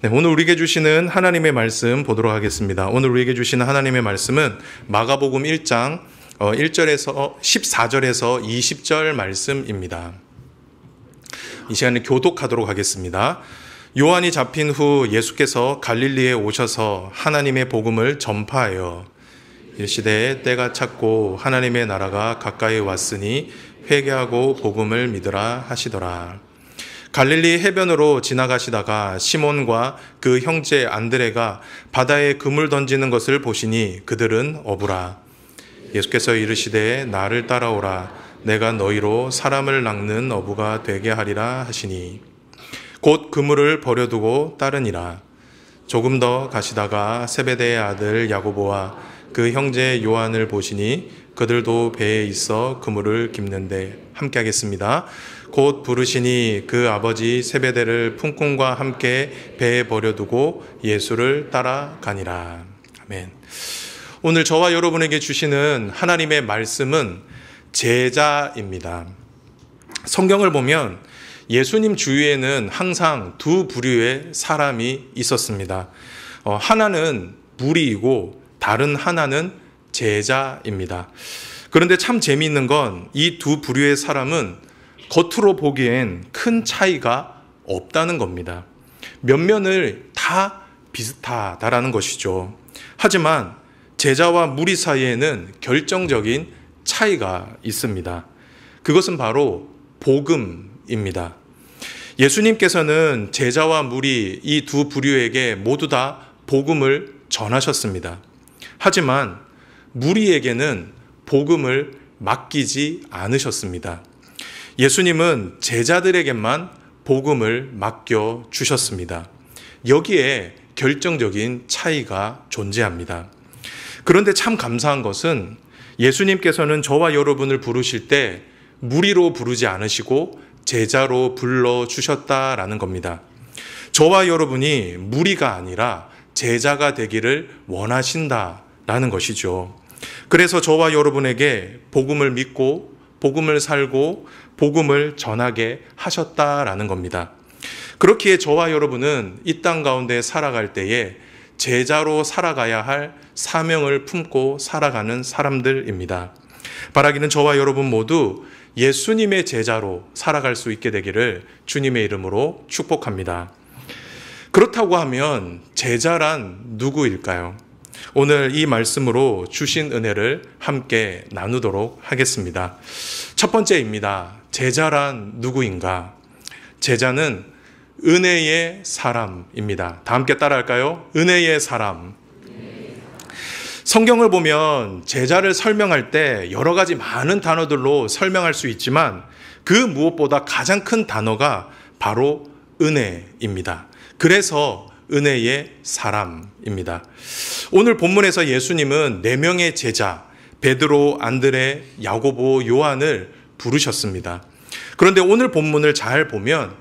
네, 오늘 우리에게 주시는 하나님의 말씀 보도록 하겠습니다. 오늘 우리에게 주시는 하나님의 말씀은 마가복음 1장 1절에서 14절에서 20절 말씀입니다. 이 시간에 교독하도록 하겠습니다. 요한이 잡힌 후 예수께서 갈릴리에 오셔서 하나님의 복음을 전파하여 이르시되 때가 찼고 하나님의 나라가 가까이 왔으니 회개하고 복음을 믿으라 하시더라. 갈릴리 해변으로 지나가시다가 시몬과 그 형제 안드레가 바다에 그물 던지는 것을 보시니 그들은 어부라. 예수께서 이르시되 나를 따라오라. 내가 너희로 사람을 낚는 어부가 되게 하리라 하시니 곧 그물을 버려두고 따르니라. 조금 더 가시다가 세베대의 아들 야고보와 그 형제 요한을 보시니 그들도 배에 있어 그물을 깁는데 함께 하겠습니다. 곧 부르시니 그 아버지 세베대를 품꾼과 함께 배에 버려두고 예수를 따라가니라. 아멘. 오늘 저와 여러분에게 주시는 하나님의 말씀은 제자입니다. 성경을 보면 예수님 주위에는 항상 두 부류의 사람이 있었습니다. 하나는 무리이고 다른 하나는 제자입니다. 그런데 참 재미있는 건 이 두 부류의 사람은 겉으로 보기엔 큰 차이가 없다는 겁니다. 면면을 다 비슷하다라는 것이죠. 하지만 제자와 무리 사이에는 결정적인 차이가 있습니다. 그것은 바로 복음입니다. 예수님께서는 제자와 무리 이 두 부류에게 모두 다 복음을 전하셨습니다. 하지만 무리에게는 복음을 맡기지 않으셨습니다. 예수님은 제자들에게만 복음을 맡겨 주셨습니다. 여기에 결정적인 차이가 존재합니다. 그런데 참 감사한 것은 예수님께서는 저와 여러분을 부르실 때 무리로 부르지 않으시고 제자로 불러주셨다라는 겁니다. 저와 여러분이 무리가 아니라 제자가 되기를 원하신다라는 것이죠. 그래서 저와 여러분에게 복음을 믿고 복음을 살고 복음을 전하게 하셨다라는 겁니다. 그렇기에 저와 여러분은 이 땅 가운데 살아갈 때에 제자로 살아가야 할 사명을 품고 살아가는 사람들입니다. 바라기는 저와 여러분 모두 예수님의 제자로 살아갈 수 있게 되기를 주님의 이름으로 축복합니다. 그렇다고 하면 제자란 누구일까요? 오늘 이 말씀으로 주신 은혜를 함께 나누도록 하겠습니다. 첫 번째입니다. 제자란 누구인가? 제자는 은혜의 사람입니다. 다 함께 따라할까요? 은혜의 사람. 성경을 보면 제자를 설명할 때 여러 가지 많은 단어들로 설명할 수 있지만 그 무엇보다 가장 큰 단어가 바로 은혜입니다. 그래서 은혜의 사람입니다. 오늘 본문에서 예수님은 4명의 제자 베드로, 안드레, 야고보, 요한을 부르셨습니다. 그런데 오늘 본문을 잘 보면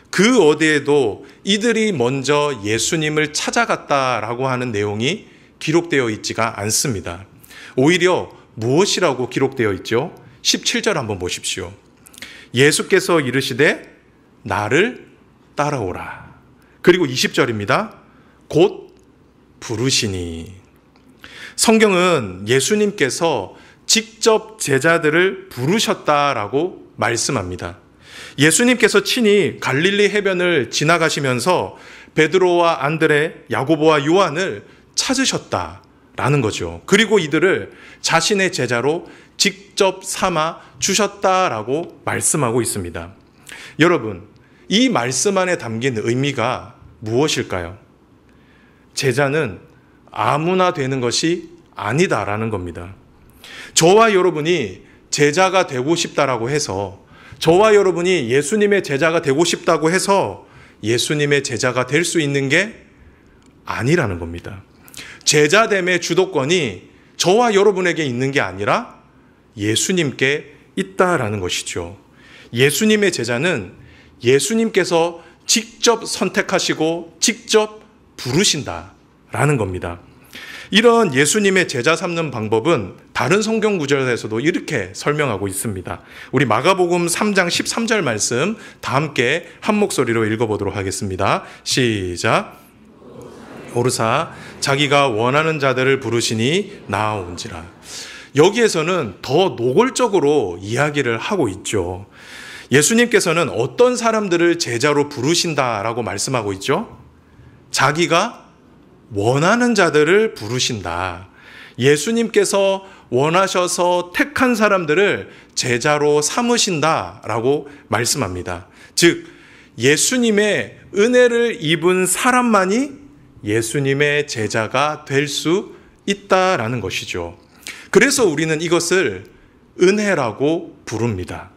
그 어디에도 이들이 먼저 예수님을 찾아갔다라고 하는 내용이 기록되어 있지가 않습니다. 오히려 무엇이라고 기록되어 있죠? 17절 한번 보십시오. 예수께서 이르시되 나를 따라오라. 그리고 20절입니다. 곧 부르시니. 성경은 예수님께서 직접 제자들을 부르셨다라고 말씀합니다. 예수님께서 친히 갈릴리 해변을 지나가시면서 베드로와 안드레, 야고보와 요한을 찾으셨다라는 거죠. 그리고 이들을 자신의 제자로 직접 삼아 주셨다라고 말씀하고 있습니다. 여러분, 이 말씀 안에 담긴 의미가 무엇일까요? 제자는 아무나 되는 것이 아니다라는 겁니다. 저와 여러분이 제자가 되고 싶다라고 해서, 저와 여러분이 예수님의 제자가 되고 싶다고 해서 예수님의 제자가 될 수 있는 게 아니라는 겁니다. 제자됨의 주도권이 저와 여러분에게 있는 게 아니라 예수님께 있다라는 것이죠. 예수님의 제자는 예수님께서 직접 선택하시고 직접 부르신다라는 겁니다. 이런 예수님의 제자 삼는 방법은 다른 성경 구절에서도 이렇게 설명하고 있습니다. 우리 마가복음 3장 13절 말씀 다 함께 한 목소리로 읽어보도록 하겠습니다. 시작. 오르사 자기가 원하는 자들을 부르시니 나아온지라. 여기에서는 더 노골적으로 이야기를 하고 있죠. 예수님께서는 어떤 사람들을 제자로 부르신다라고 말씀하고 있죠? 자기가 원하는 자들을 부르신다. 예수님께서 원하셔서 택한 사람들을 제자로 삼으신다라고 말씀합니다. 즉, 예수님의 은혜를 입은 사람만이 예수님의 제자가 될 수 있다라는 것이죠. 그래서 우리는 이것을 은혜라고 부릅니다.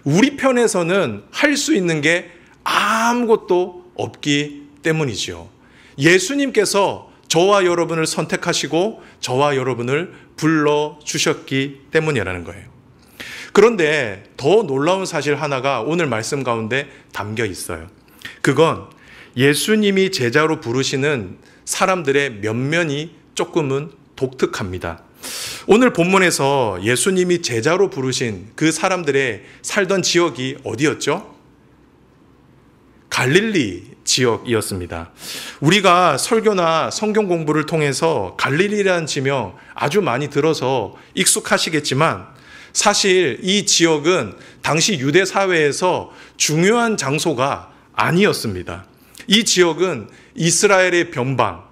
우리 편에서는 할 수 있는 게 아무것도 없기 때문이지요. 예수님께서 저와 여러분을 선택하시고 저와 여러분을 불러주셨기 때문이라는 거예요. 그런데 더 놀라운 사실 하나가 오늘 말씀 가운데 담겨 있어요. 그건 예수님이 제자로 부르시는 사람들의 면면이 조금은 독특합니다. 오늘 본문에서 예수님이 제자로 부르신 그 사람들의 살던 지역이 어디였죠? 갈릴리 지역이었습니다. 우리가 설교나 성경 공부를 통해서 갈릴리라는 지명 아주 많이 들어서 익숙하시겠지만 사실 이 지역은 당시 유대 사회에서 중요한 장소가 아니었습니다. 이 지역은 이스라엘의 변방,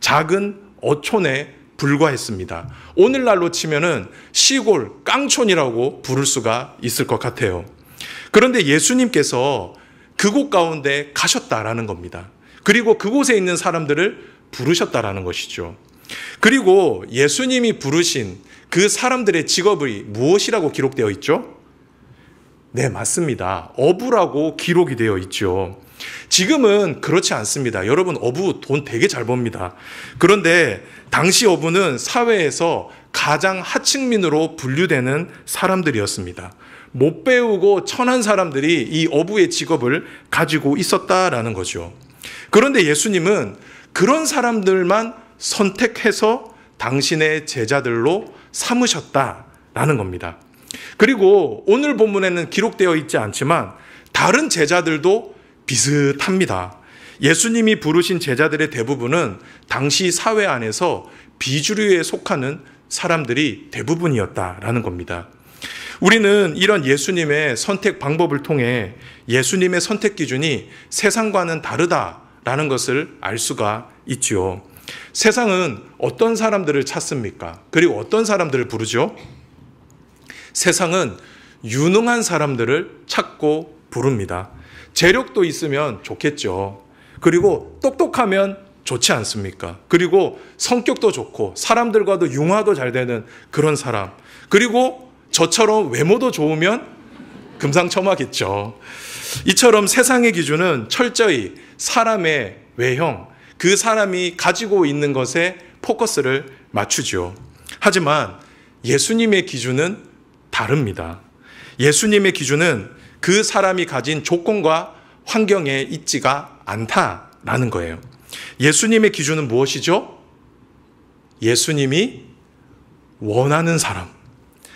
작은 어촌에 불과했습니다. 오늘날로 치면은 시골 깡촌이라고 부를 수가 있을 것 같아요. 그런데 예수님께서 그곳 가운데 가셨다라는 겁니다. 그리고 그곳에 있는 사람들을 부르셨다라는 것이죠. 그리고 예수님이 부르신 그 사람들의 직업이 무엇이라고 기록되어 있죠? 네, 맞습니다. 어부라고 기록이 되어 있죠. 지금은 그렇지 않습니다. 여러분, 어부 돈 되게 잘 법니다. 그런데 당시 어부는 사회에서 가장 하층민으로 분류되는 사람들이었습니다. 못 배우고 천한 사람들이 이 어부의 직업을 가지고 있었다라는 거죠. 그런데 예수님은 그런 사람들만 선택해서 당신의 제자들로 삼으셨다라는 겁니다. 그리고 오늘 본문에는 기록되어 있지 않지만 다른 제자들도 비슷합니다. 예수님이 부르신 제자들의 대부분은 당시 사회 안에서 비주류에 속하는 사람들이 대부분이었다라는 겁니다. 우리는 이런 예수님의 선택 방법을 통해 예수님의 선택 기준이 세상과는 다르다라는 것을 알 수가 있죠. 세상은 어떤 사람들을 찾습니까? 그리고 어떤 사람들을 부르죠? 세상은 유능한 사람들을 찾고 부릅니다. 재력도 있으면 좋겠죠. 그리고 똑똑하면 좋지 않습니까? 그리고 성격도 좋고 사람들과도 융화도 잘 되는 그런 사람. 그리고 저처럼 외모도 좋으면 금상첨화겠죠. 이처럼 세상의 기준은 철저히 사람의 외형, 그 사람이 가지고 있는 것에 포커스를 맞추죠. 하지만 예수님의 기준은 다릅니다. 예수님의 기준은 그 사람이 가진 조건과 환경에 있지가 않다라는 거예요. 예수님의 기준은 무엇이죠? 예수님이 원하는 사람.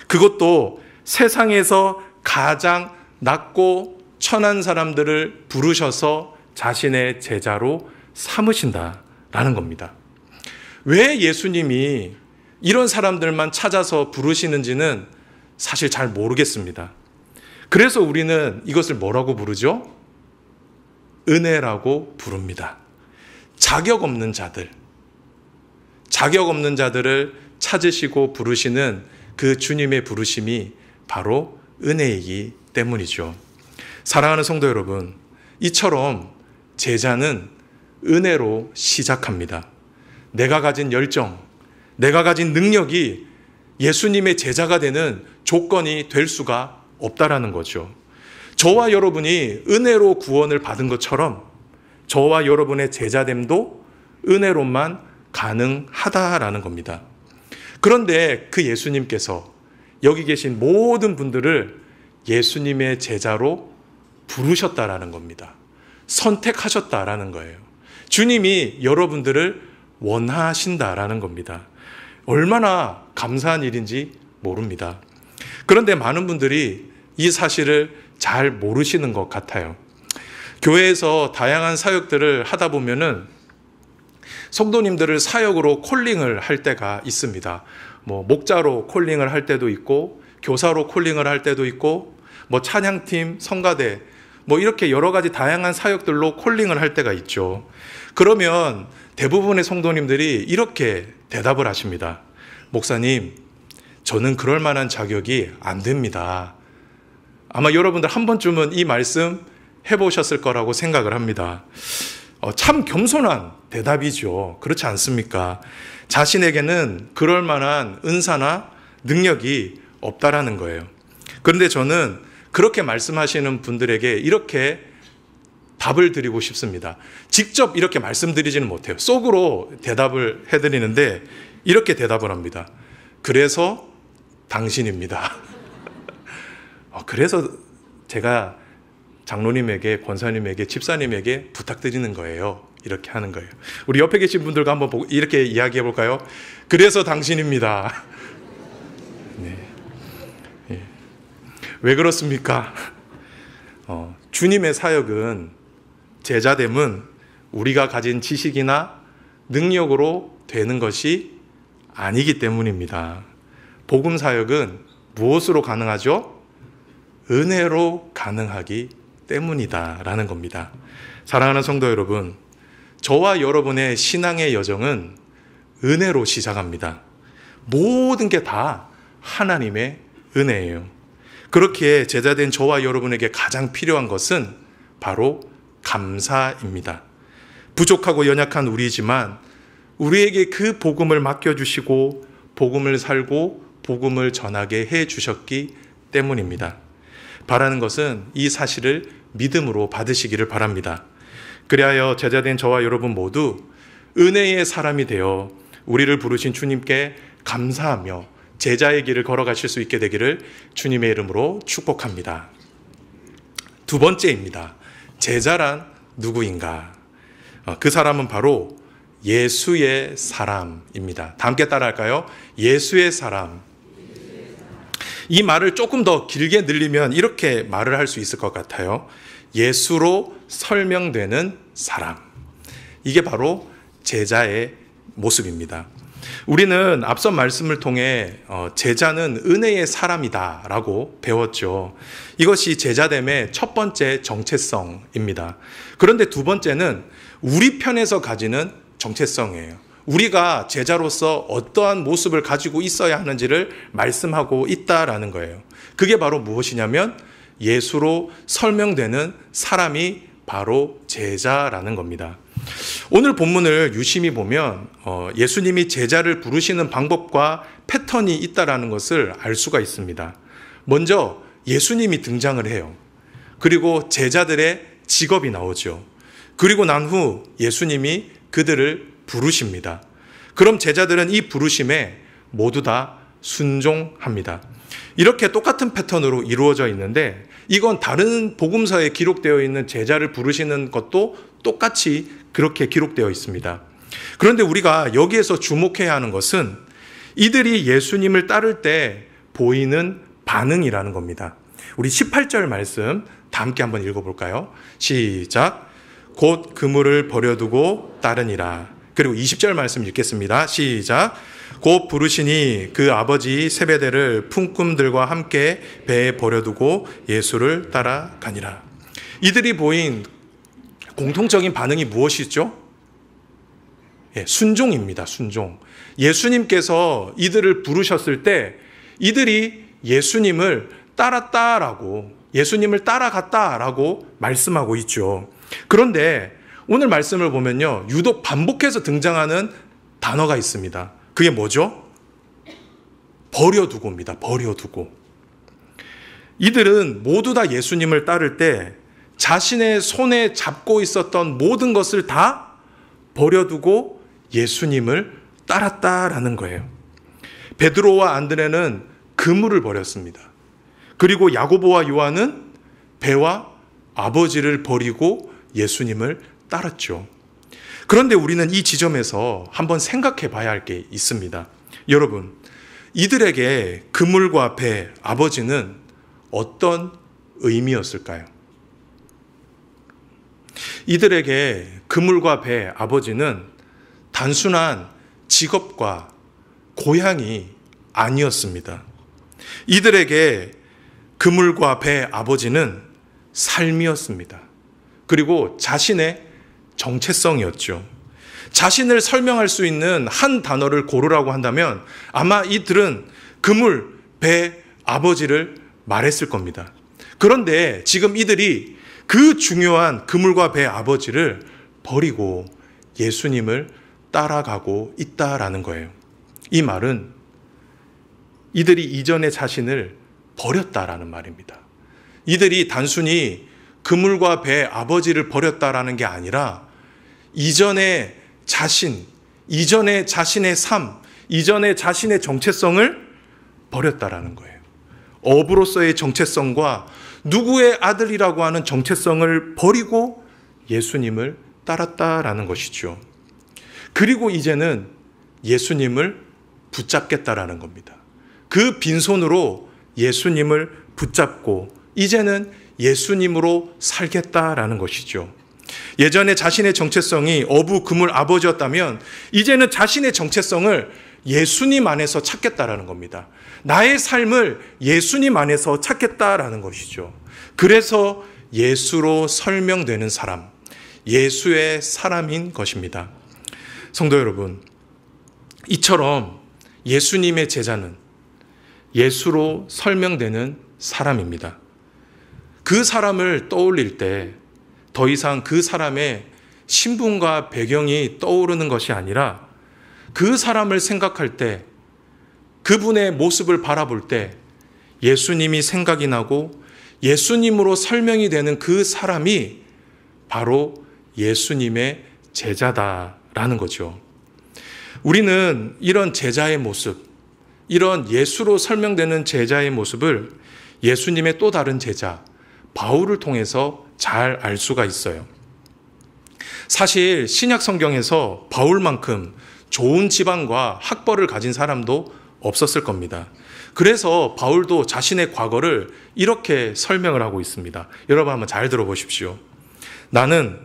그것도 세상에서 가장 낮고 천한 사람들을 부르셔서 자신의 제자로 삼으신다라는 겁니다. 왜 예수님이 이런 사람들만 찾아서 부르시는지는 사실 잘 모르겠습니다. 그래서 우리는 이것을 뭐라고 부르죠? 은혜라고 부릅니다. 자격 없는 자들을 찾으시고 부르시는 그 주님의 부르심이 바로 은혜이기 때문이죠. 사랑하는 성도 여러분, 이처럼 제자는 은혜로 시작합니다. 내가 가진 열정, 내가 가진 능력이 예수님의 제자가 되는 조건이 될 수가 없다라는 거죠. 저와 여러분이 은혜로 구원을 받은 것처럼 저와 여러분의 제자됨도 은혜로만 가능하다라는 겁니다. 그런데 그 예수님께서 여기 계신 모든 분들을 예수님의 제자로 부르셨다라는 겁니다. 선택하셨다라는 거예요. 주님이 여러분들을 원하신다라는 겁니다. 얼마나 감사한 일인지 모릅니다. 그런데 많은 분들이 이 사실을 잘 모르시는 것 같아요. 교회에서 다양한 사역들을 하다 보면은 성도님들을 사역으로 콜링을 할 때가 있습니다. 목자로 콜링을 할 때도 있고, 교사로 콜링을 할 때도 있고, 찬양팀, 성가대, 이렇게 여러 가지 다양한 사역들로 콜링을 할 때가 있죠. 그러면 대부분의 성도님들이 이렇게 대답을 하십니다. 목사님, 저는 그럴 만한 자격이 안 됩니다. 아마 여러분들 한 번쯤은 이 말씀 해보셨을 거라고 생각을 합니다. 참 겸손한 대답이죠. 그렇지 않습니까? 자신에게는 그럴 만한 은사나 능력이 없다라는 거예요. 그런데 저는 그렇게 말씀하시는 분들에게 이렇게 답을 드리고 싶습니다. 직접 이렇게 말씀드리지는 못해요. 속으로 대답을 해드리는데 이렇게 대답을 합니다. 그래서 당신입니다. 그래서 제가 장로님에게, 권사님에게, 집사님에게 부탁드리는 거예요. 이렇게 하는 거예요. 우리 옆에 계신 분들과 한번 이렇게 이야기해 볼까요? 그래서 당신입니다. 네. 네. 왜 그렇습니까? 주님의 사역은, 제자됨은 우리가 가진 지식이나 능력으로 되는 것이 아니기 때문입니다. 복음 사역은 무엇으로 가능하죠? 은혜로 가능하기 때문이다라는 겁니다. 사랑하는 성도 여러분, 저와 여러분의 신앙의 여정은 은혜로 시작합니다. 모든 게 다 하나님의 은혜예요. 그렇기에 제자된 저와 여러분에게 가장 필요한 것은 바로 감사입니다. 부족하고 연약한 우리지만 우리에게 그 복음을 맡겨주시고 복음을 살고 복음을 전하게 해주셨기 때문입니다. 바라는 것은 이 사실을 믿음으로 받으시기를 바랍니다. 그리하여 제자된 저와 여러분 모두 은혜의 사람이 되어 우리를 부르신 주님께 감사하며 제자의 길을 걸어가실 수 있게 되기를 주님의 이름으로 축복합니다. 두 번째입니다. 제자란 누구인가? 그 사람은 바로 예수의 사람입니다. 다 함께 따라할까요? 예수의 사람. 이 말을 조금 더 길게 늘리면 이렇게 말을 할 수 있을 것 같아요. 예수로 설명되는 사람. 이게 바로 제자의 모습입니다. 우리는 앞선 말씀을 통해 제자는 은혜의 사람이다 라고 배웠죠. 이것이 제자됨의 첫 번째 정체성입니다. 그런데 두 번째는 우리 편에서 가지는 정체성이에요. 우리가 제자로서 어떠한 모습을 가지고 있어야 하는지를 말씀하고 있다라는 거예요. 그게 바로 무엇이냐면 예수로 설명되는 사람이 바로 제자라는 겁니다. 오늘 본문을 유심히 보면 예수님이 제자를 부르시는 방법과 패턴이 있다라는 것을 알 수가 있습니다. 먼저 예수님이 등장을 해요. 그리고 제자들의 직업이 나오죠. 그리고 난 후 예수님이 그들을 부르십니다. 그럼 제자들은 이 부르심에 모두 다 순종합니다. 이렇게 똑같은 패턴으로 이루어져 있는데 이건 다른 복음서에 기록되어 있는 제자를 부르시는 것도 똑같이 그렇게 기록되어 있습니다. 그런데 우리가 여기에서 주목해야 하는 것은 이들이 예수님을 따를 때 보이는 반응이라는 겁니다. 우리 18절 말씀 다 함께 한번 읽어볼까요? 시작. 곧 그물을 버려두고 따르니라. 그리고 20절 말씀 읽겠습니다. 시작. 곧 부르시니 그 아버지 세베대를 품꾼들과 함께 배에 버려두고 예수를 따라가니라. 이들이 보인 공통적인 반응이 무엇이죠? 순종입니다. 순종. 예수님께서 이들을 부르셨을 때 이들이 예수님을 따랐다라고, 예수님을 따라갔다라고 말씀하고 있죠. 그런데 오늘 말씀을 보면요, 유독 반복해서 등장하는 단어가 있습니다. 그게 뭐죠? 버려두고입니다. 버려두고. 이들은 모두 다 예수님을 따를 때 자신의 손에 잡고 있었던 모든 것을 다 버려두고 예수님을 따랐다라는 거예요. 베드로와 안드레는 그물을 버렸습니다. 그리고 야고보와 요한은 배와 아버지를 버리고 예수님을 따랐죠. 그런데 우리는 이 지점에서 한번 생각해 봐야 할 게 있습니다. 여러분, 이들에게 그물과 배, 아버지는 어떤 의미였을까요? 이들에게 그물과 배, 아버지는 단순한 직업과 고향이 아니었습니다. 이들에게 그물과 배 아버지는 삶이었습니다. 그리고 자신의 정체성이었죠. 자신을 설명할 수 있는 한 단어를 고르라고 한다면 아마 이들은 그물, 배 아버지를 말했을 겁니다. 그런데 지금 이들이 그 중요한 그물과 배 아버지를 버리고 예수님을 따라가고 있다라는 거예요. 이 말은 이들이 이전의 자신을 버렸다라는 말입니다. 이들이 단순히 그물과 배 아버지를 버렸다라는 게 아니라 이전의 자신, 이전의 자신의 삶, 이전의 자신의 정체성을 버렸다라는 거예요. 어부로서의 정체성과 누구의 아들이라고 하는 정체성을 버리고 예수님을 따랐다라는 것이죠. 그리고 이제는 예수님을 붙잡겠다라는 겁니다. 그 빈손으로 예수님을 붙잡고 이제는 예수님으로 살겠다라는 것이죠. 예전에 자신의 정체성이 어부 그물 아버지였다면 이제는 자신의 정체성을 예수님 안에서 찾겠다라는 겁니다. 나의 삶을 예수님 안에서 찾겠다라는 것이죠. 그래서 예수로 설명되는 사람, 예수의 사람인 것입니다. 성도 여러분, 이처럼 예수님의 제자는 예수로 설명되는 사람입니다. 그 사람을 떠올릴 때 더 이상 그 사람의 신분과 배경이 떠오르는 것이 아니라 그 사람을 생각할 때, 그분의 모습을 바라볼 때 예수님이 생각이 나고 예수님으로 설명이 되는 그 사람이 바로 예수님의 제자다라는 거죠. 우리는 이런 제자의 모습, 이런 예수로 설명되는 제자의 모습을 예수님의 또 다른 제자 바울을 통해서 잘 알 수가 있어요. 사실 신약 성경에서 바울만큼 좋은 지방과 학벌을 가진 사람도 없었을 겁니다. 그래서 바울도 자신의 과거를 이렇게 설명을 하고 있습니다. 여러분 한번 잘 들어보십시오. 나는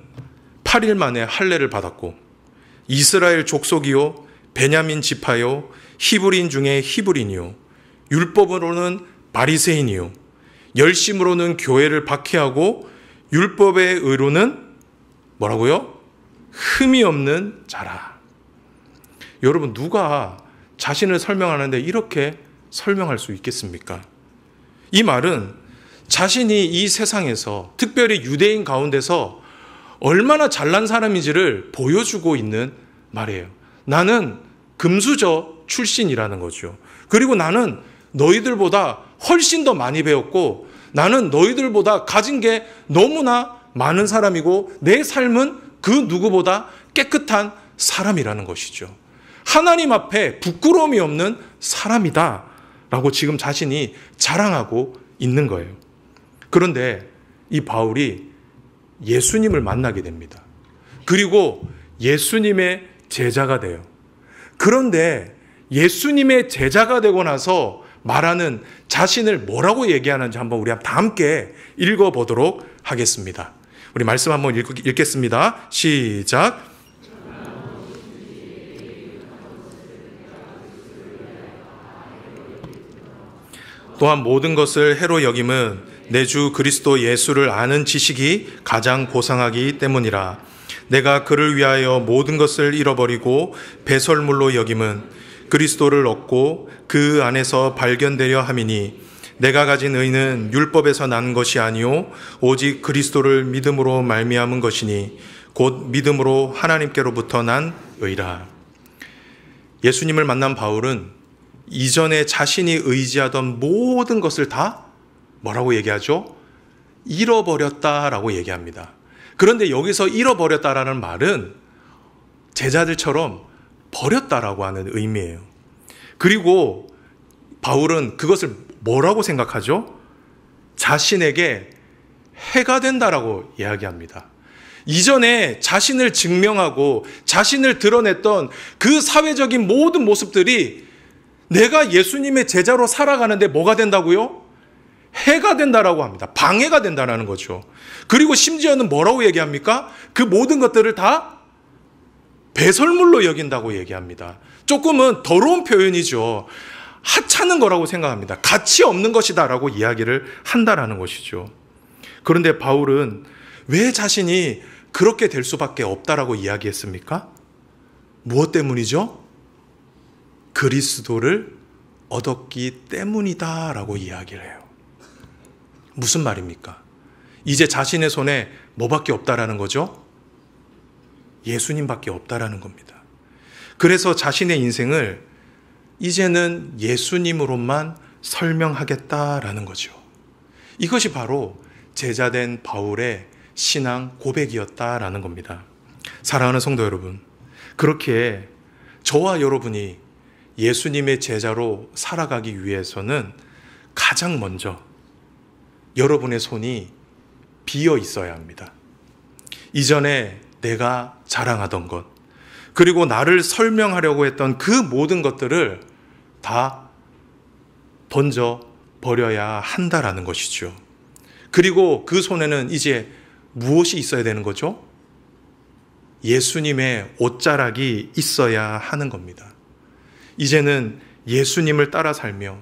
8일 만에 할례를 받았고 이스라엘 족속이요 베냐민 지파요 히브리인 중에 히브리인이요 율법으로는 바리새인이요 열심으로는 교회를 박해하고 율법의 의로는 뭐라고요? 흠이 없는 자라. 여러분 누가 자신을 설명하는데 이렇게 설명할 수 있겠습니까? 이 말은 자신이 이 세상에서 특별히 유대인 가운데서 얼마나 잘난 사람인지를 보여주고 있는 말이에요. 나는 금수저 출신이라는 거죠. 그리고 나는 너희들보다 훨씬 더 많이 배웠고 나는 너희들보다 가진 게 너무나 많은 사람이고 내 삶은 그 누구보다 깨끗한 사람이라는 것이죠. 하나님 앞에 부끄러움이 없는 사람이다 라고 지금 자신이 자랑하고 있는 거예요. 그런데 이 바울이 예수님을 만나게 됩니다. 그리고 예수님의 제자가 돼요. 그런데 예수님의 제자가 되고 나서 말하는 자신을 뭐라고 얘기하는지 한번 우리 다 함께 읽어보도록 하겠습니다. 우리 말씀 한번 읽겠습니다. 시작. 또한 모든 것을 해로 여김은 내 주 그리스도 예수를 아는 지식이 가장 고상하기 때문이라. 내가 그를 위하여 모든 것을 잃어버리고 배설물로 여김은 그리스도를 얻고 그 안에서 발견되려 함이니 내가 가진 의는 율법에서 난 것이 아니요 오직 그리스도를 믿음으로 말미암은 것이니 곧 믿음으로 하나님께로부터 난 의라. 예수님을 만난 바울은 이전에 자신이 의지하던 모든 것을 다 뭐라고 얘기하죠? 잃어버렸다라고 얘기합니다. 그런데 여기서 잃어버렸다라는 말은 제자들처럼 버렸다라고 하는 의미예요. 그리고 바울은 그것을 뭐라고 생각하죠? 자신에게 해가 된다라고 이야기합니다. 이전에 자신을 증명하고 자신을 드러냈던 그 사회적인 모든 모습들이 내가 예수님의 제자로 살아가는데 뭐가 된다고요? 해가 된다라고 합니다. 방해가 된다라는 거죠. 그리고 심지어는 뭐라고 얘기합니까? 그 모든 것들을 다 배설물로 여긴다고 얘기합니다. 조금은 더러운 표현이죠. 하찮은 거라고 생각합니다. 가치 없는 것이다라고 이야기를 한다라는 것이죠. 그런데 바울은 왜 자신이 그렇게 될 수밖에 없다라고 이야기했습니까? 무엇 때문이죠? 그리스도를 얻었기 때문이다라고 이야기를 해요. 무슨 말입니까? 이제 자신의 손에 뭐밖에 없다라는 거죠? 예수님밖에 없다라는 겁니다. 그래서 자신의 인생을 이제는 예수님으로만 설명하겠다라는 거죠. 이것이 바로 제자된 바울의 신앙 고백이었다라는 겁니다. 사랑하는 성도 여러분, 그렇게 저와 여러분이 예수님의 제자로 살아가기 위해서는 가장 먼저 여러분의 손이 비어 있어야 합니다. 이전에 내가 자랑하던 것, 그리고 나를 설명하려고 했던 그 모든 것들을 다 던져 버려야 한다라는 것이죠. 그리고 그 손에는 이제 무엇이 있어야 되는 거죠? 예수님의 옷자락이 있어야 하는 겁니다. 이제는 예수님을 따라 살며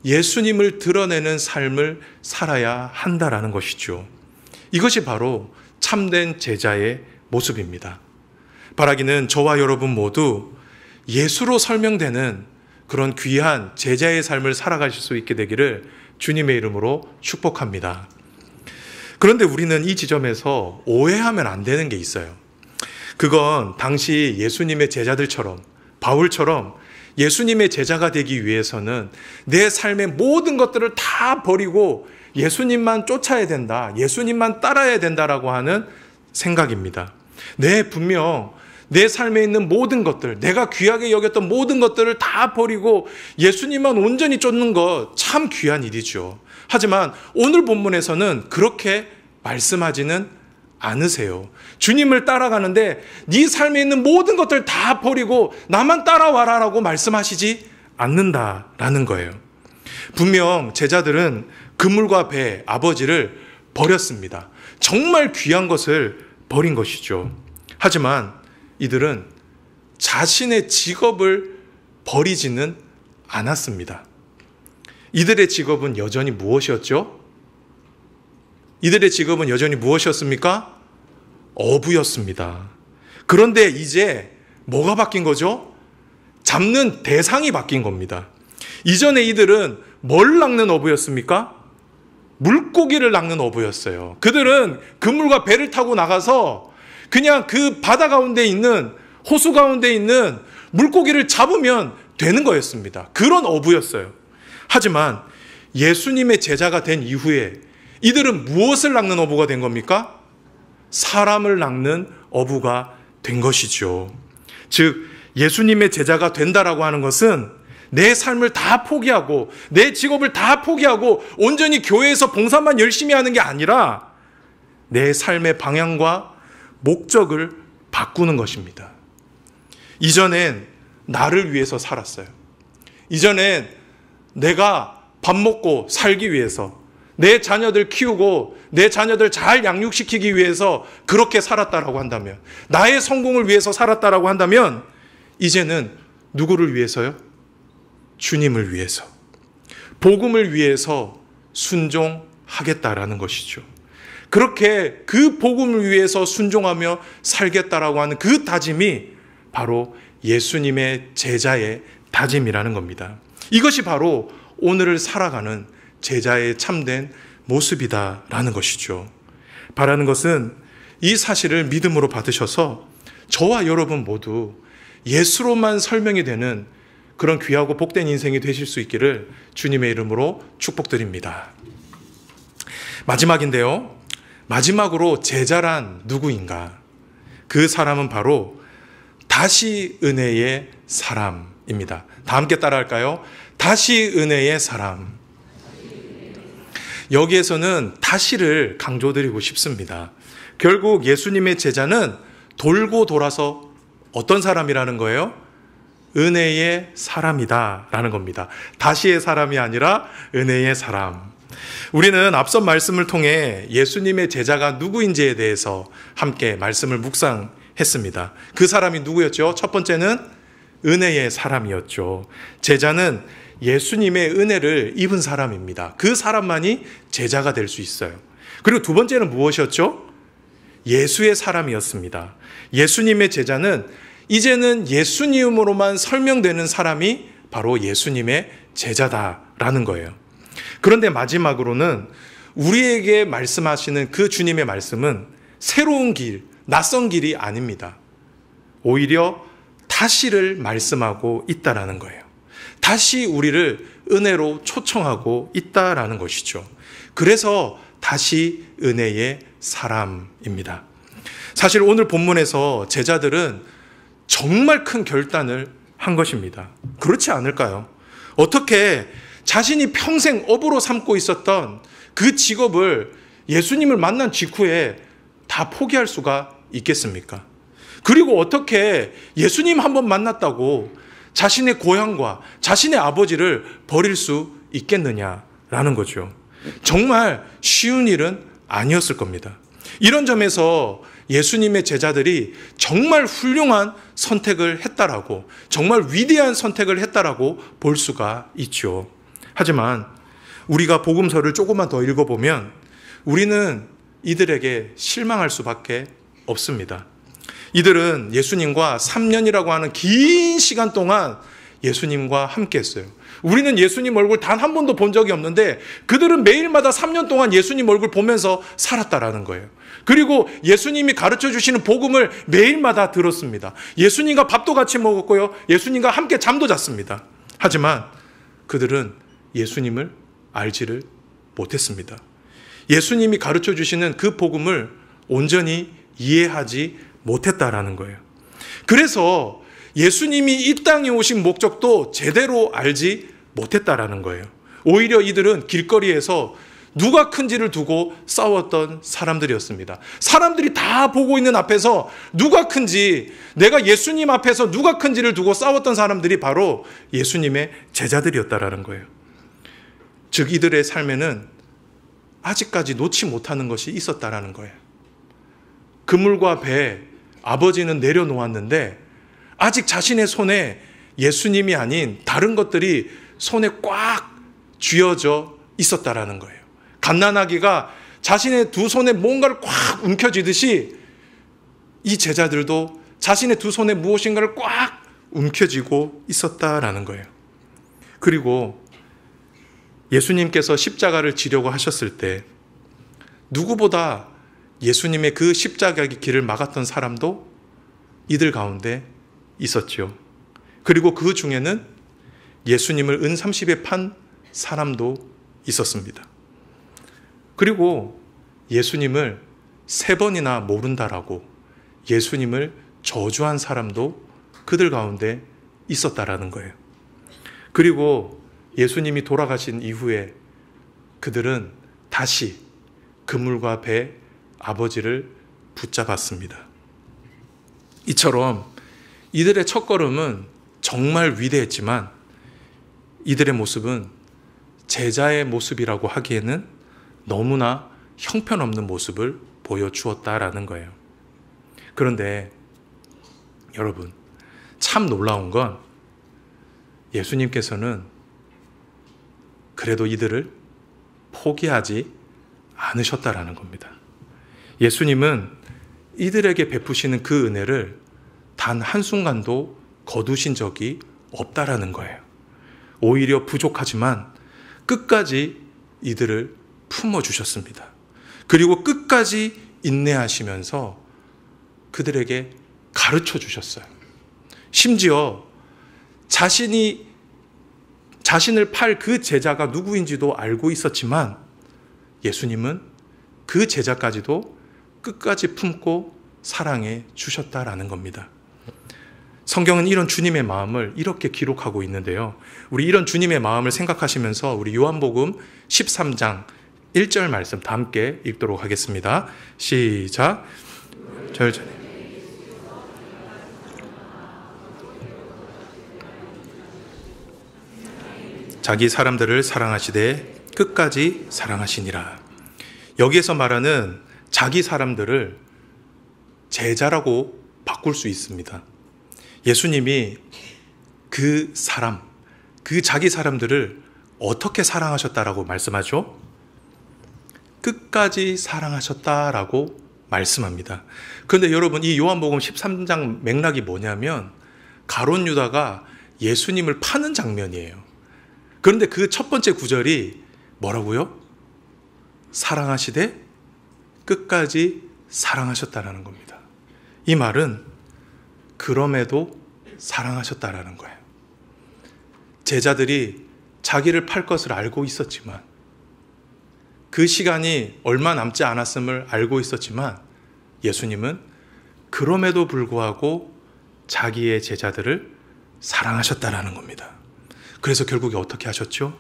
예수님을 드러내는 삶을 살아야 한다라는 것이죠. 이것이 바로 참된 제자의 모습입니다. 바라기는 저와 여러분 모두 예수로 설명되는 그런 귀한 제자의 삶을 살아가실 수 있게 되기를 주님의 이름으로 축복합니다. 그런데 우리는 이 지점에서 오해하면 안 되는 게 있어요. 그건 당시 예수님의 제자들처럼, 바울처럼 예수님의 제자가 되기 위해서는 내 삶의 모든 것들을 다 버리고 예수님만 쫓아야 된다, 예수님만 따라야 된다라고 하는 생각입니다. 네, 분명 내 삶에 있는 모든 것들, 내가 귀하게 여겼던 모든 것들을 다 버리고 예수님만 온전히 쫓는 것 참 귀한 일이죠. 하지만 오늘 본문에서는 그렇게 말씀하지는 않으세요. 주님을 따라가는데 네 삶에 있는 모든 것들 다 버리고 나만 따라와라라고 말씀하시지 않는다라는 거예요. 분명 제자들은 그물과 배, 아버지를 버렸습니다. 정말 귀한 것을 버린 것이죠. 하지만 이들은 자신의 직업을 버리지는 않았습니다. 이들의 직업은 여전히 무엇이었죠? 이들의 직업은 여전히 무엇이었습니까? 어부였습니다. 그런데 이제 뭐가 바뀐 거죠? 잡는 대상이 바뀐 겁니다. 이전에 이들은 뭘 낚는 어부였습니까? 물고기를 낚는 어부였어요. 그들은 그물과 배를 타고 나가서 그냥 그 바다 가운데 있는, 호수 가운데 있는 물고기를 잡으면 되는 거였습니다. 그런 어부였어요. 하지만 예수님의 제자가 된 이후에 이들은 무엇을 낚는 어부가 된 겁니까? 사람을 낚는 어부가 된 것이죠. 즉 예수님의 제자가 된다라고 하는 것은 내 삶을 다 포기하고 내 직업을 다 포기하고 온전히 교회에서 봉사만 열심히 하는 게 아니라 내 삶의 방향과 목적을 바꾸는 것입니다. 이전엔 나를 위해서 살았어요. 이전엔 내가 밥 먹고 살기 위해서, 내 자녀들 키우고 내 자녀들 잘 양육시키기 위해서 그렇게 살았다라고 한다면, 나의 성공을 위해서 살았다라고 한다면 이제는 누구를 위해서요? 주님을 위해서, 복음을 위해서 순종하겠다라는 것이죠. 그렇게 그 복음을 위해서 순종하며 살겠다라고 하는 그 다짐이 바로 예수님의 제자의 다짐이라는 겁니다. 이것이 바로 오늘을 살아가는 제자의 참된 모습이다라는 것이죠. 바라는 것은 이 사실을 믿음으로 받으셔서 저와 여러분 모두 예수로만 설명이 되는 그런 귀하고 복된 인생이 되실 수 있기를 주님의 이름으로 축복드립니다. 마지막인데요. 마지막으로 제자란 누구인가? 그 사람은 바로 다시 은혜의 사람입니다. 다 함께 따라할까요? 다시 은혜의 사람. 여기에서는 다시를 강조드리고 싶습니다. 결국 예수님의 제자는 돌고 돌아서 어떤 사람이라는 거예요? 은혜의 사람이다라는 겁니다. 다시의 사람이 아니라 은혜의 사람. 우리는 앞선 말씀을 통해 예수님의 제자가 누구인지에 대해서 함께 말씀을 묵상해 했습니다. 그 사람이 누구였죠? 첫 번째는 은혜의 사람이었죠. 제자는 예수님의 은혜를 입은 사람입니다. 그 사람만이 제자가 될 수 있어요. 그리고 두 번째는 무엇이었죠? 예수의 사람이었습니다. 예수님의 제자는 이제는 예수님으로만 설명되는 사람이 바로 예수님의 제자다라는 거예요. 그런데 마지막으로는 우리에게 말씀하시는 그 주님의 말씀은 새로운 길, 낯선 길이 아닙니다. 오히려 다시를 말씀하고 있다라는 거예요. 다시 우리를 은혜로 초청하고 있다라는 것이죠. 그래서 다시 은혜의 사람입니다. 사실 오늘 본문에서 제자들은 정말 큰 결단을 한 것입니다. 그렇지 않을까요? 어떻게 자신이 평생 업으로 삼고 있었던 그 직업을 예수님을 만난 직후에 다 포기할 수가 있겠습니까? 그리고 어떻게 예수님 한번 만났다고 자신의 고향과 자신의 아버지를 버릴 수 있겠느냐라는 거죠. 정말 쉬운 일은 아니었을 겁니다. 이런 점에서 예수님의 제자들이 정말 훌륭한 선택을 했다라고, 정말 위대한 선택을 했다라고 볼 수가 있죠. 하지만 우리가 복음서를 조금만 더 읽어보면 우리는 이들에게 실망할 수밖에 없습니다. 이들은 예수님과 3년이라고 하는 긴 시간 동안 예수님과 함께 했어요. 우리는 예수님 얼굴 단 한 번도 본 적이 없는데 그들은 매일마다 3년 동안 예수님 얼굴 보면서 살았다라는 거예요. 그리고 예수님이 가르쳐 주시는 복음을 매일마다 들었습니다. 예수님과 밥도 같이 먹었고요. 예수님과 함께 잠도 잤습니다. 하지만 그들은 예수님을 알지를 못했습니다. 예수님이 가르쳐 주시는 그 복음을 온전히 이해하지 못했다라는 거예요. 그래서 예수님이 이 땅에 오신 목적도 제대로 알지 못했다라는 거예요. 오히려 이들은 길거리에서 누가 큰지를 두고 싸웠던 사람들이었습니다. 사람들이 다 보고 있는 앞에서 누가 큰지, 내가 예수님 앞에서 누가 큰지를 두고 싸웠던 사람들이 바로 예수님의 제자들이었다라는 거예요. 즉 이들의 삶에는 아직까지 놓지 못하는 것이 있었다라는 거예요. 그물과 배, 아버지는 내려놓았는데 아직 자신의 손에 예수님이 아닌 다른 것들이 손에 꽉 쥐어져 있었다라는 거예요. 갓난아기가 자신의 두 손에 뭔가를 꽉 움켜쥐듯이 이 제자들도 자신의 두 손에 무엇인가를 꽉 움켜쥐고 있었다라는 거예요. 그리고 예수님께서 십자가를 지려고 하셨을 때 누구보다 예수님의 그 십자가의 길을 막았던 사람도 이들 가운데 있었죠. 그리고 그 중에는 예수님을 은30에 판 사람도 있었습니다. 그리고 예수님을 3번이나 모른다라고 예수님을 저주한 사람도 그들 가운데 있었다라는 거예요. 그리고 예수님이 돌아가신 이후에 그들은 다시 그물과 배 아버지를 붙잡았습니다. 이처럼 이들의 첫걸음은 정말 위대했지만 이들의 모습은 제자의 모습이라고 하기에는 너무나 형편없는 모습을 보여주었다라는 거예요. 그런데 여러분, 참 놀라운 건 예수님께서는 그래도 이들을 포기하지 않으셨다라는 겁니다. 예수님은 이들에게 베푸시는 그 은혜를 단 한순간도 거두신 적이 없다라는 거예요. 오히려 부족하지만 끝까지 이들을 품어주셨습니다. 그리고 끝까지 인내하시면서 그들에게 가르쳐 주셨어요. 심지어 자신을 팔 그 제자가 누구인지도 알고 있었지만 예수님은 그 제자까지도 끝까지 품고 사랑해 주셨다라는 겁니다. 성경은 이런 주님의 마음을 이렇게 기록하고 있는데요. 우리 이런 주님의 마음을 생각하시면서 우리 요한복음 13장 1절 말씀 다 함께 읽도록 하겠습니다. 시작. 자기 사람들을 사랑하시되 끝까지 사랑하시니라. 여기에서 말하는 자기 사람들을 제자라고 바꿀 수 있습니다. 예수님이 그 사람, 그 자기 사람들을 어떻게 사랑하셨다라고 말씀하죠? 끝까지 사랑하셨다라고 말씀합니다. 그런데 여러분, 이 요한복음 13장 맥락이 뭐냐면 가룟 유다가 예수님을 파는 장면이에요. 그런데 그 첫 번째 구절이 뭐라고요? 사랑하시되 끝까지 사랑하셨다라는 겁니다. 이 말은 그럼에도 사랑하셨다라는 거예요. 제자들이 자기를 팔 것을 알고 있었지만, 그 시간이 얼마 남지 않았음을 알고 있었지만, 예수님은 그럼에도 불구하고 자기의 제자들을 사랑하셨다라는 겁니다. 그래서 결국에 어떻게 하셨죠?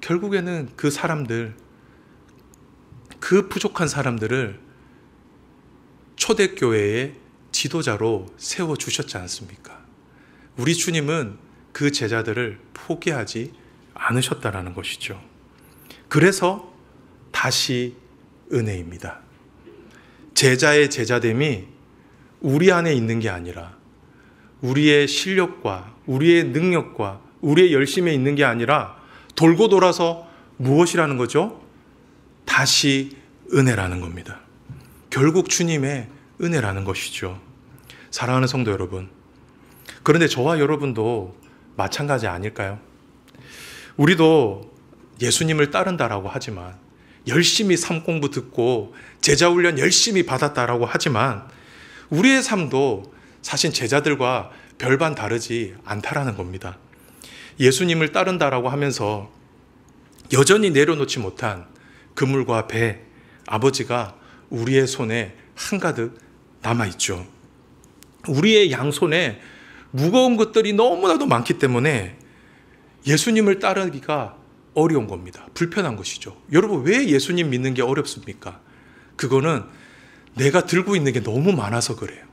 결국에는 그 사람들, 그 부족한 사람들을 초대교회의 지도자로 세워주셨지 않습니까? 우리 주님은 그 제자들을 포기하지 않으셨다라는 것이죠. 그래서 다시 은혜입니다. 제자의 제자됨이 우리 안에 있는 게 아니라 우리의 실력과 우리의 능력과 우리의 열심에 있는 게 아니라 돌고 돌아서 무엇이라는 거죠? 다시 은혜라는 겁니다. 결국 주님의 은혜라는 것이죠. 사랑하는 성도 여러분, 그런데 저와 여러분도 마찬가지 아닐까요? 우리도 예수님을 따른다라고 하지만, 열심히 삶 공부 듣고 제자 훈련 열심히 받았다라고 하지만, 우리의 삶도 사실 제자들과 별반 다르지 않다라는 겁니다. 예수님을 따른다라고 하면서 여전히 내려놓지 못한 그물과 배, 아버지가 우리의 손에 한가득 남아있죠. 우리의 양손에 무거운 것들이 너무나도 많기 때문에 예수님을 따르기가 어려운 겁니다. 불편한 것이죠. 여러분, 왜 예수님 믿는 게 어렵습니까? 그거는 내가 들고 있는 게 너무 많아서 그래요.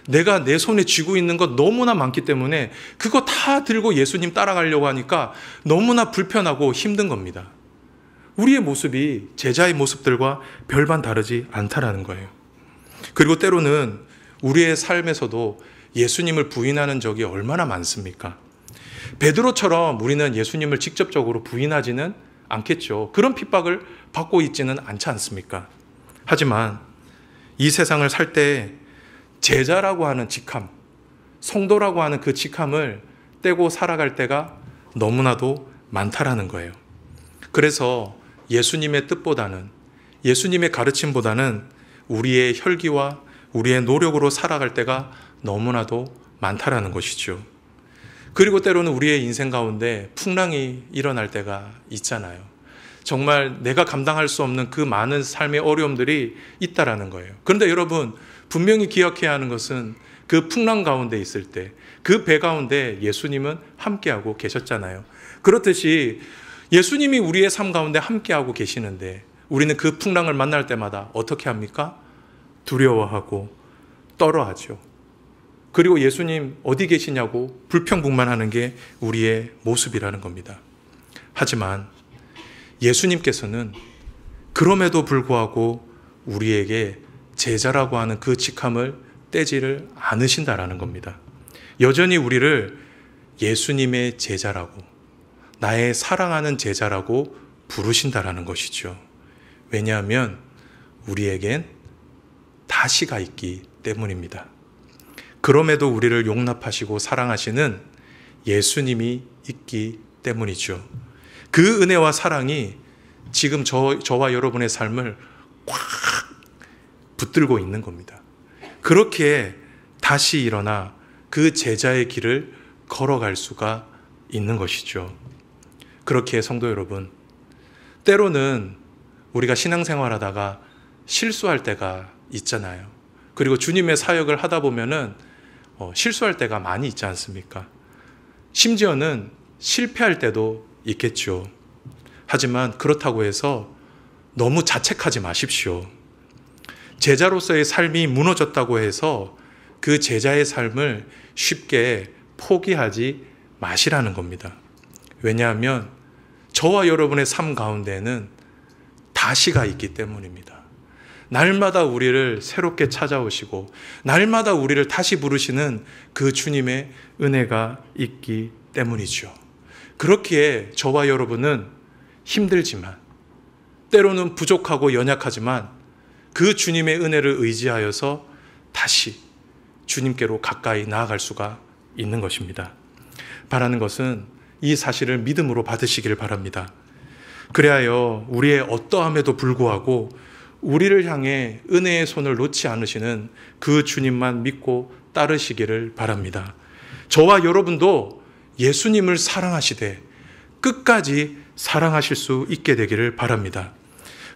내가 내 손에 쥐고 있는 것 너무나 많기 때문에 그거 다 들고 예수님 따라가려고 하니까 너무나 불편하고 힘든 겁니다. 우리의 모습이 제자의 모습들과 별반 다르지 않다라는 거예요. 그리고 때로는 우리의 삶에서도 예수님을 부인하는 적이 얼마나 많습니까? 베드로처럼 우리는 예수님을 직접적으로 부인하지는 않겠죠. 그런 핍박을 받고 있지는 않지 않습니까? 하지만 이 세상을 살 때 제자라고 하는 직함, 성도라고 하는 그 직함을 떼고 살아갈 때가 너무나도 많다라는 거예요. 그래서 예수님의 뜻보다는, 예수님의 가르침보다는 우리의 혈기와 우리의 노력으로 살아갈 때가 너무나도 많다라는 것이죠. 그리고 때로는 우리의 인생 가운데 풍랑이 일어날 때가 있잖아요. 정말 내가 감당할 수 없는 그 많은 삶의 어려움들이 있다라는 거예요. 그런데 여러분, 분명히 기억해야 하는 것은 그 풍랑 가운데 있을 때, 그 배 가운데 예수님은 함께하고 계셨잖아요. 그렇듯이 예수님이 우리의 삶 가운데 함께하고 계시는데 우리는 그 풍랑을 만날 때마다 어떻게 합니까? 두려워하고 떨어하죠. 그리고 예수님 어디 계시냐고 불평불만하는 게 우리의 모습이라는 겁니다. 하지만 예수님께서는 그럼에도 불구하고 우리에게 제자라고 하는 그 직함을 떼지를 않으신다라는 겁니다. 여전히 우리를 예수님의 제자라고, 나의 사랑하는 제자라고 부르신다라는 것이죠. 왜냐하면 우리에겐 다시가 있기 때문입니다. 그럼에도 우리를 용납하시고 사랑하시는 예수님이 있기 때문이죠. 그 은혜와 사랑이 지금 저와 여러분의 삶을 꽉 붙들고 있는 겁니다. 그렇게 다시 일어나 그 제자의 길을 걸어갈 수가 있는 것이죠. 그렇게 성도 여러분, 때로는 우리가 신앙생활하다가 실수할 때가 있잖아요. 그리고 주님의 사역을 하다 보면은 실수할 때가 많이 있지 않습니까? 심지어는 실패할 때도 있겠죠. 하지만 그렇다고 해서 너무 자책하지 마십시오. 제자로서의 삶이 무너졌다고 해서 그 제자의 삶을 쉽게 포기하지 마시라는 겁니다. 왜냐하면 저와 여러분의 삶 가운데는 다시가 있기 때문입니다. 날마다 우리를 새롭게 찾아오시고 날마다 우리를 다시 부르시는 그 주님의 은혜가 있기 때문이죠. 그렇기에 저와 여러분은 힘들지만, 때로는 부족하고 연약하지만 그 주님의 은혜를 의지하여서 다시 주님께로 가까이 나아갈 수가 있는 것입니다. 바라는 것은 이 사실을 믿음으로 받으시길 바랍니다. 그리하여 우리의 어떠함에도 불구하고 우리를 향해 은혜의 손을 놓지 않으시는 그 주님만 믿고 따르시기를 바랍니다. 저와 여러분도 예수님을 사랑하시되 끝까지 사랑하실 수 있게 되기를 바랍니다.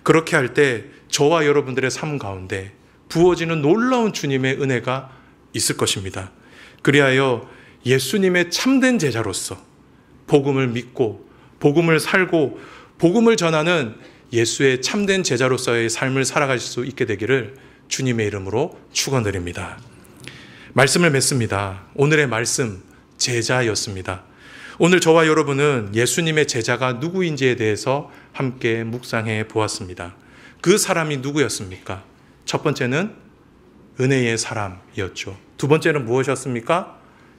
그렇게 할 때 저와 여러분들의 삶 가운데 부어지는 놀라운 주님의 은혜가 있을 것입니다. 그리하여 예수님의 참된 제자로서 복음을 믿고 복음을 살고 복음을 전하는 예수의 참된 제자로서의 삶을 살아가실 수 있게 되기를 주님의 이름으로 축원드립니다. 말씀을 맺습니다. 오늘의 말씀 제자였습니다. 오늘 저와 여러분은 예수님의 제자가 누구인지에 대해서 함께 묵상해 보았습니다. 그 사람이 누구였습니까? 첫 번째는 은혜의 사람이었죠. 두 번째는 무엇이었습니까?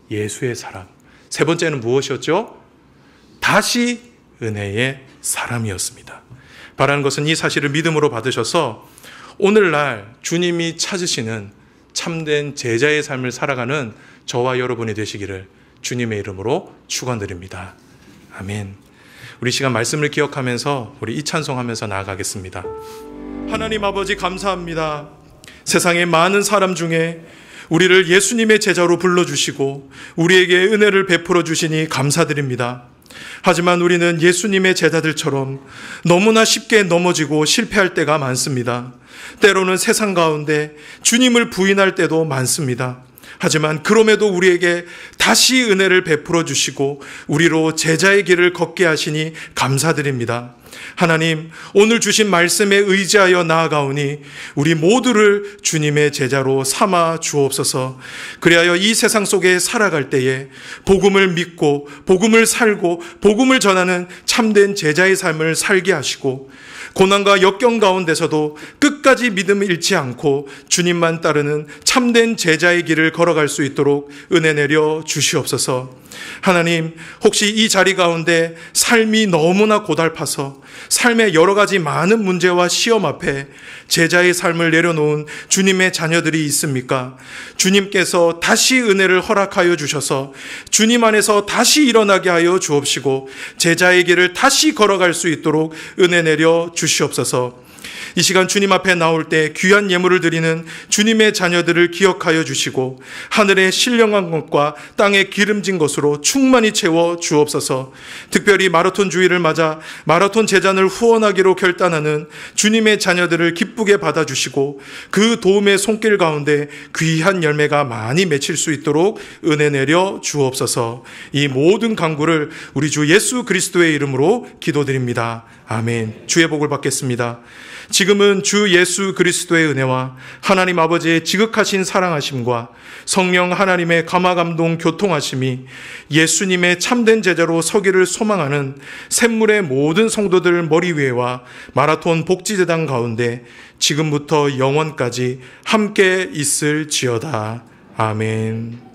예수의 사람. 세 번째는 무엇이었죠? 다시 은혜의 사람이었습니다. 바라는 것은 이 사실을 믿음으로 받으셔서 오늘날 주님이 찾으시는 참된 제자의 삶을 살아가는 저와 여러분이 되시기를 주님의 이름으로 축원드립니다. 아멘. 우리 시간 말씀을 기억하면서 우리 이 찬송하면서 나아가겠습니다. 하나님 아버지 감사합니다. 세상의 많은 사람 중에 우리를 예수님의 제자로 불러주시고 우리에게 은혜를 베풀어 주시니 감사드립니다. 하지만 우리는 예수님의 제자들처럼 너무나 쉽게 넘어지고 실패할 때가 많습니다. 때로는 세상 가운데 주님을 부인할 때도 많습니다. 하지만 그럼에도 우리에게 다시 은혜를 베풀어 주시고 우리로 제자의 길을 걷게 하시니 감사드립니다. 하나님, 오늘 주신 말씀에 의지하여 나아가오니 우리 모두를 주님의 제자로 삼아 주옵소서. 그리하여 이 세상 속에 살아갈 때에 복음을 믿고 복음을 살고 복음을 전하는 참된 제자의 삶을 살게 하시고 고난과 역경 가운데서도 끝까지 믿음을 잃지 않고 주님만 따르는 참된 제자의 길을 걸어갈 수 있도록 은혜 내려 주시옵소서. 하나님, 혹시 이 자리 가운데 삶이 너무나 고달파서 삶의 여러 가지 많은 문제와 시험 앞에 제자의 삶을 내려놓은 주님의 자녀들이 있습니까? 주님께서 다시 은혜를 허락하여 주셔서 주님 안에서 다시 일어나게 하여 주옵시고 제자의 길을 다시 걸어갈 수 있도록 은혜 내려 주시옵소서. 이 시간 주님 앞에 나올 때 귀한 예물을 드리는 주님의 자녀들을 기억하여 주시고 하늘의 신령한 것과 땅의 기름진 것으로 충만히 채워 주옵소서. 특별히 마라톤 주일을 맞아 마라톤 제잔을 후원하기로 결단하는 주님의 자녀들을 기쁘게 받아주시고 그 도움의 손길 가운데 귀한 열매가 많이 맺힐 수 있도록 은혜 내려 주옵소서. 이 모든 간구를 우리 주 예수 그리스도의 이름으로 기도드립니다. 아멘. 주의 복을 받겠습니다. 지금은 주 예수 그리스도의 은혜와 하나님 아버지의 지극하신 사랑하심과 성령 하나님의 감화감동 교통하심이 예수님의 참된 제자로 서기를 소망하는 샘물의 모든 성도들 머리 위에와 마라톤 복지재단 가운데 지금부터 영원까지 함께 있을지어다. 아멘.